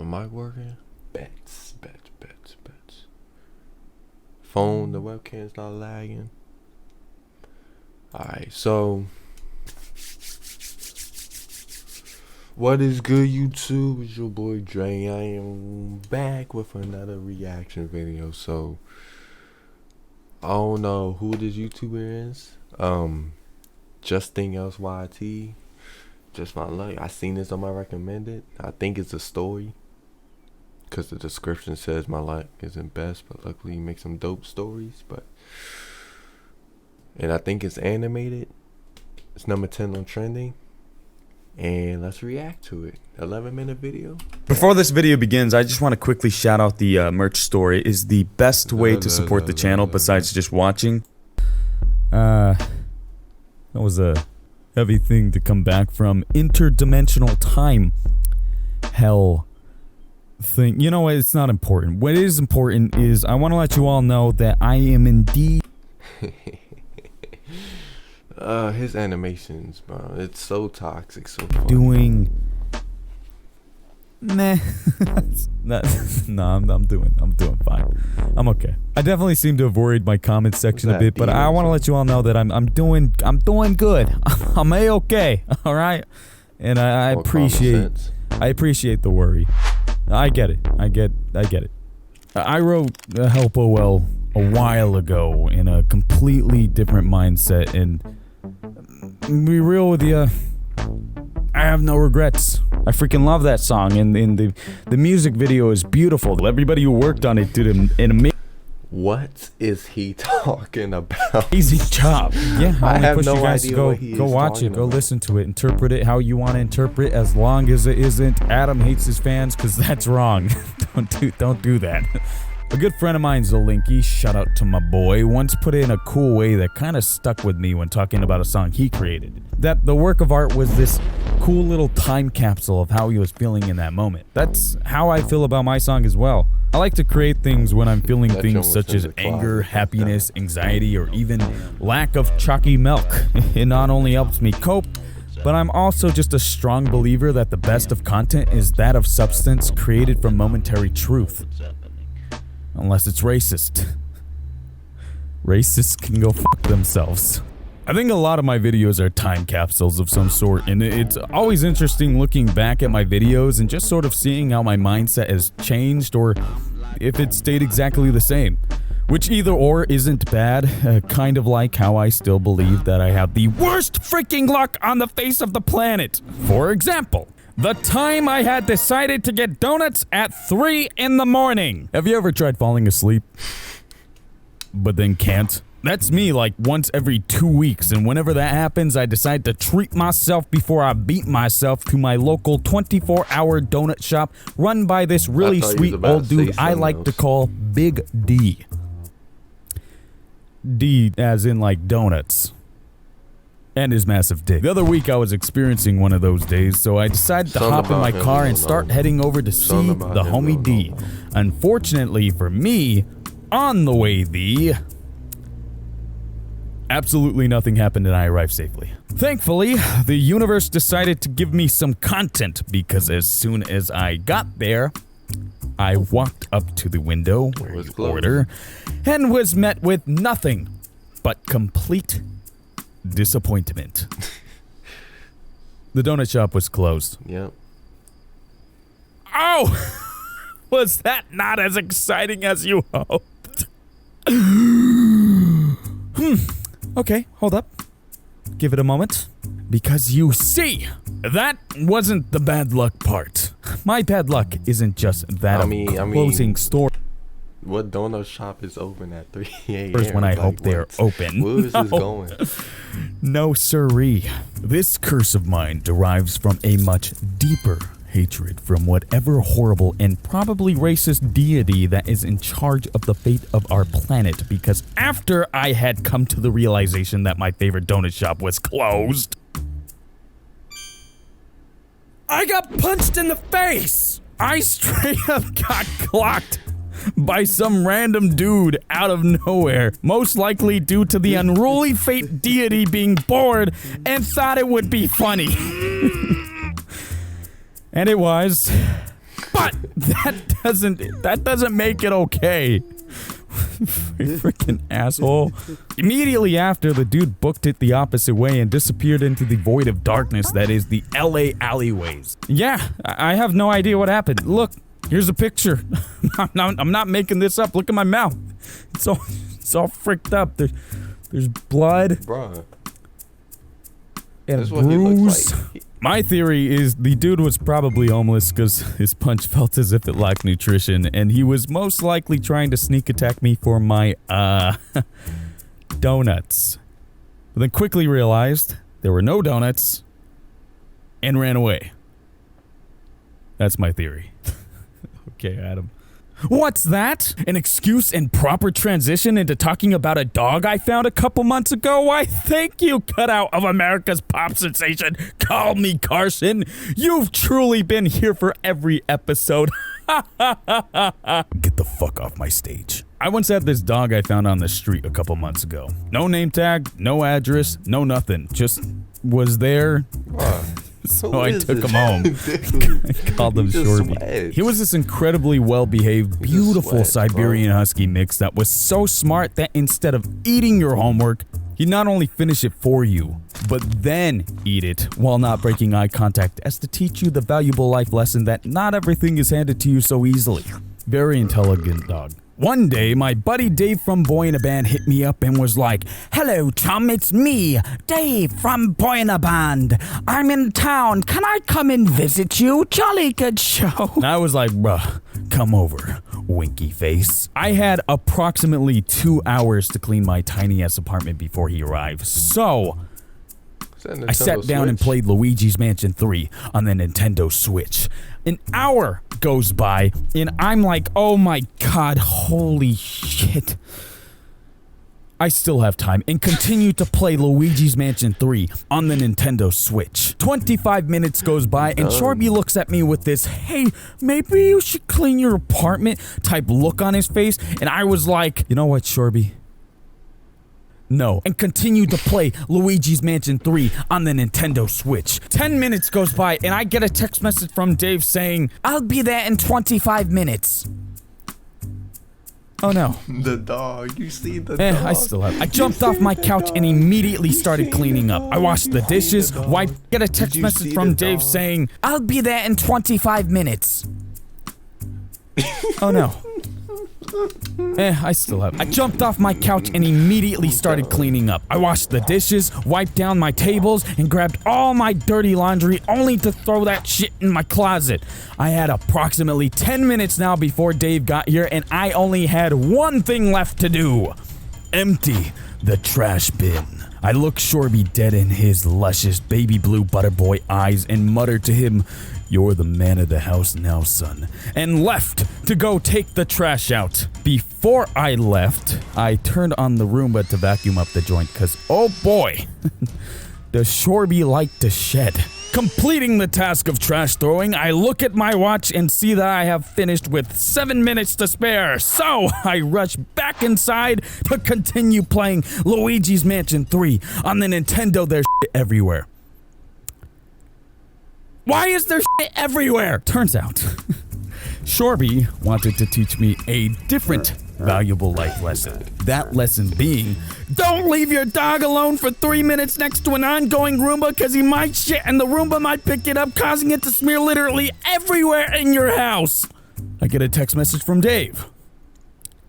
My mic working? Bets. Phone, the webcam's not lagging. Alright, so what is good, YouTube? It's your boy Dre. I am back with another reaction video. So I don't know who this YouTuber is. SomeThingElseYT. Just my luck. I seen this on my recommended. I think it's a story, because the description says my luck isn't best, but luckily he makes some dope stories. And I think it's animated. It's number 10 on trending. And let's react to it. 11-minute video. Before this video begins, I just want to quickly shout out the merch store. It is the best way to support the channel besides just watching. That was a heavy thing to come back from. Interdimensional time hell thing. You know what? It's not important. What is important is I want to let you all know that I am indeed his animations, bro. It's so toxic, so funny. Doing nah. No, I'm doing fine. I'm okay. I definitely seem to have worried my comment section a bit, but I want to let you all know that I'm doing good. I'm okay. All right, and I appreciate the worry. I get it. I get it. I wrote Help OL a while ago in a completely different mindset, and be real with you, I have no regrets. I freaking love that song, and the music video is beautiful. Everybody who worked on it did an amazing. What is he talking about? Easy job. Yeah, I have push no you guys idea to what he go is watch it, go about. listen to it, interpret it how you want to interpret, as long as it isn't Adam hates his fans, because that's wrong. Don't do that. A good friend of mine, Zolinky, shout out to my boy, once put it in a cool way that kind of stuck with me when talking about a song he created. That the work of art was this cool little time capsule of how he was feeling in that moment. That's how I feel about my song as well. I like to create things when I'm feeling things such as anger, happiness, anxiety, or even lack of chalky milk. It not only helps me cope, but I'm also just a strong believer that the best of content is that of substance created from momentary truth. Unless it's racist. Racists can go fuck themselves. I think a lot of my videos are time capsules of some sort, and it's always interesting looking back at my videos and just sort of seeing how my mindset has changed, or if it stayed exactly the same. Which either or isn't bad, kind of like how I still believe that I have the worst freaking luck on the face of the planet. For example, the time I had decided to get donuts at 3 in the morning. Have you ever tried falling asleep, but then can't? That's me like once every 2 weeks, and whenever that happens, I decide to treat myself before I beat myself to my local 24-hour donut shop run by this really sweet old dude I like to call Big D. D as in like donuts. And his massive dick. The other week I was experiencing one of those days, so I decided to hop in my car and start heading over to see the homie D. Unfortunately for me, on the way absolutely nothing happened and I arrived safely. Thankfully, the universe decided to give me some content, because as soon as I got there, I walked up to the window where you order and was met with nothing but complete disappointment. The donut shop was closed. Yep. Oh! Was that not as exciting as you hoped? Okay, hold up. Give it a moment. Because you see, that wasn't the bad luck part. My bad luck isn't just that of closing store. What donut shop is open at 3 a.m.? When I hope they're open. Where is this going? No siree. This curse of mine derives from a much deeper hatred from whatever horrible and probably racist deity that is in charge of the fate of our planet, because after I had come to the realization that my favorite donut shop was closed, I got punched in the face! I straight up got clocked by some random dude out of nowhere, most likely due to the unruly fate deity being bored and thought it would be funny. And it was. But that doesn't make it okay. Freaking asshole. Immediately after, the dude booked it the opposite way and disappeared into the void of darkness that is the LA alleyways. Yeah, I have no idea what happened. Look, here's a picture. I'm not making this up. Look at my mouth. It's all fricked up. There's blood. Bruh. And That's what he looks like. My theory is the dude was probably homeless because his punch felt as if it lacked nutrition, and he was most likely trying to sneak attack me for my, donuts. But then quickly realized there were no donuts and ran away. That's my theory. Okay, Adam. What's that? An excuse and proper transition into talking about a dog I found a couple months ago? Why, thank you, cutout of America's pop sensation. Call me Carson. You've truly been here for every episode. Get the fuck off my stage. I once had this dog I found on the street a couple months ago. No name tag, no address, no nothing. Just was there. So I took him home. I called him Shorby. He was this incredibly well-behaved, beautiful Siberian Husky mix that was so smart that instead of eating your homework, he'd not only finish it for you, but then eat it while not breaking eye contact as to teach you the valuable life lesson that not everything is handed to you so easily. Very intelligent dog. One day, my buddy Dave from Boy in a Band hit me up and was like, "Hello, chum, it's me, Dave from Boy in a Band. I'm in town. Can I come and visit you? Jolly good show." And I was like, "Bruh, come over, winky face." I had approximately 2 hours to clean my tiny-ass apartment before he arrived, so I sat down and played Luigi's Mansion 3 on the Nintendo Switch. An hour goes by, and I'm like, oh my god, holy shit. I still have time, and continue to play Luigi's Mansion 3 on the Nintendo Switch. 25 minutes goes by, and Shorby looks at me with this, "Hey, maybe you should clean your apartment" type look on his face, and I was like, you know what, Shorby? No, and continue to play Luigi's Mansion 3 on the Nintendo Switch. 10 minutes goes by, and I get a text message from Dave saying, "I'll be there in 25 minutes. Oh no. The dog, you see the dog. I still have. I jumped off my couch and immediately started cleaning up. I washed the dishes, wiped, get a text message from Dave saying, "I'll be there in 25 minutes. Oh no. I still have. I jumped off my couch and immediately started cleaning up. I washed the dishes, wiped down my tables, and grabbed all my dirty laundry only to throw that shit in my closet. I had approximately 10 minutes now before Dave got here, and I only had one thing left to do. Empty the trash bin. I looked Shorby dead in his luscious baby blue butter boy eyes and muttered to him, "You're the man of the house now, son," and left to go take the trash out. Before I left, I turned on the Roomba to vacuum up the joint, cause oh boy, does Shorby like to shed. Completing the task of trash throwing, I look at my watch and see that I have finished with 7 minutes to spare, so I rush back inside to continue playing Luigi's Mansion 3 on the Nintendo. There's shit everywhere. Why is there shit everywhere? Turns out, Shorby wanted to teach me a different valuable life lesson. That lesson being, don't leave your dog alone for 3 minutes next to an ongoing Roomba because he might shit and the Roomba might pick it up, causing it to smear literally everywhere in your house. I get a text message from Dave.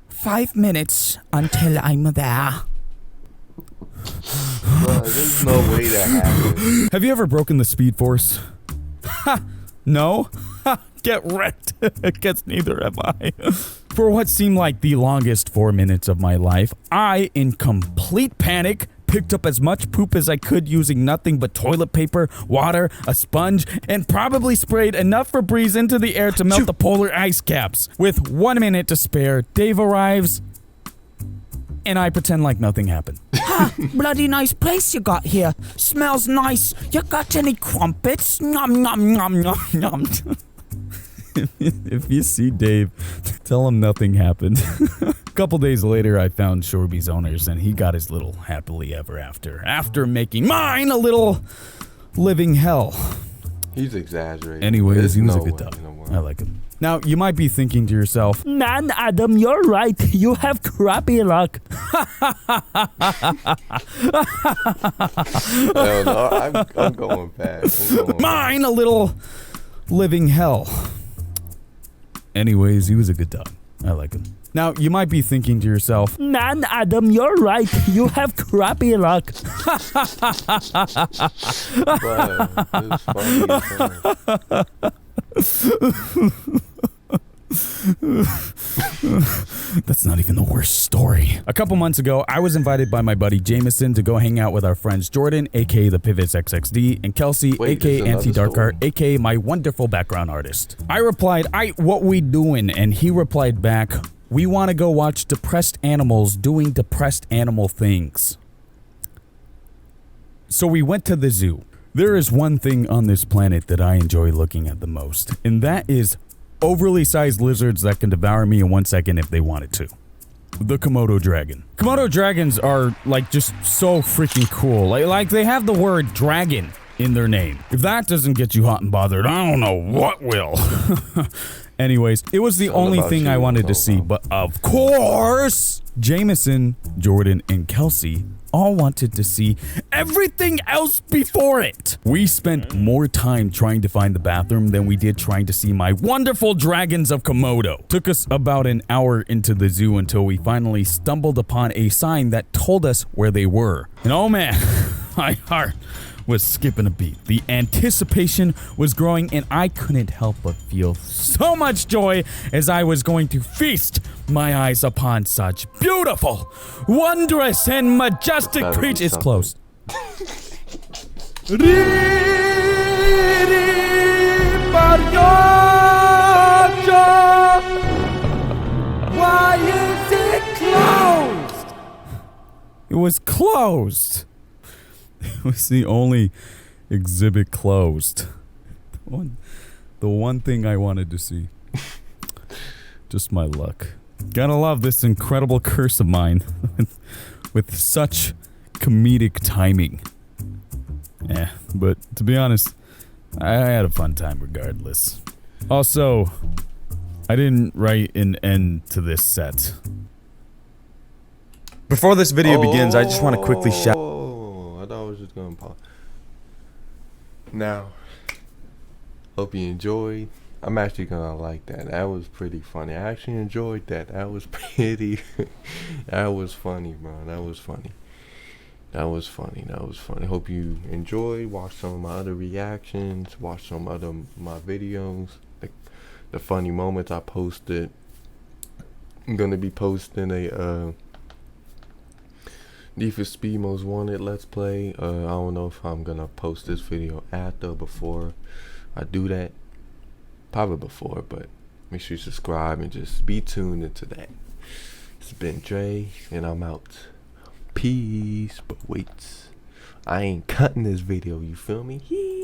5 minutes until I'm there. Bro, there's no way that happened. Have you ever broken the Speed Force? Ha! No? Ha! Get wrecked. Guess neither have I. For what seemed like the longest 4 minutes of my life, I, in complete panic, picked up as much poop as I could using nothing but toilet paper, water, a sponge, and probably sprayed enough Febreze into the air to melt the polar ice caps. With 1 minute to spare, Dave arrives, and I pretend like nothing happened. Ha! Bloody nice place you got here. Smells nice. You got any crumpets? Nom nom nom nom nom. If you see Dave, tell him nothing happened. A couple days later, I found Shorby's owners, and he got his little happily ever after making mine a little living hell. He's exaggerating. Anyways, There's he was no a good way dog. in the world. I like him. Now, you might be thinking to yourself, Man, Adam, you're right. You have crappy luck. Hell no, I'm going fast. mine a little living hell. Anyways, he was a good dog. I like him. Now, you might be thinking to yourself, Man, Adam, you're right. You have crappy luck. But it's funny as hell. That's not even the worst story. A couple months ago, I was invited by my buddy Jameson to go hang out with our friends Jordan, aka the Pivots XXD, and Kelsey, Wait, aka there's Anti another Darkheart, story. aka my wonderful background artist. I replied, what we doing? And he replied back, we want to go watch depressed animals doing depressed animal things. So we went to the zoo. There is one thing on this planet that I enjoy looking at the most, and that is overly sized lizards that can devour me in 1 second if they wanted to. The Komodo dragon. Komodo dragons are like just so freaking cool. Like they have the word dragon in their name. If that doesn't get you hot and bothered, I don't know what will. Anyways, it was the only thing I wanted to see, but of course, Jameson, Jordan, and Kelsey all wanted to see everything else before it. We spent more time trying to find the bathroom than we did trying to see my wonderful dragons of Komodo. Took us about an hour into the zoo until we finally stumbled upon a sign that told us where they were. And oh man, my heart was skipping a beat. The anticipation was growing and I couldn't help but feel so much joy as I was going to feast my eyes upon such beautiful, wondrous, and majestic creatures. It's closed. Why is it closed? It was closed. It was the only exhibit closed. The one thing I wanted to see. Just my luck. Gotta love this incredible curse of mine with such comedic timing. Yeah, but to be honest, I had a fun time regardless. Also, I didn't write an end to this set. Before this video begins, I just want to quickly shout. I thought I was just gonna pause. Now, hope you enjoyed. I'm actually gonna like that. That was pretty funny. I actually enjoyed that. That was pretty. That was funny, bro. That was funny. That was funny. That was funny. Hope you enjoyed. Watch some of my other reactions. Watch some other my videos. The funny moments I posted. I'm gonna be posting a Need for Speed Most Wanted Let's Play. I don't know if I'm gonna post this video after or before I do that. Probably before, but make sure you subscribe and just be tuned into that. It's been Dre, and I'm out. Peace. But wait, I ain't cutting this video, you feel me?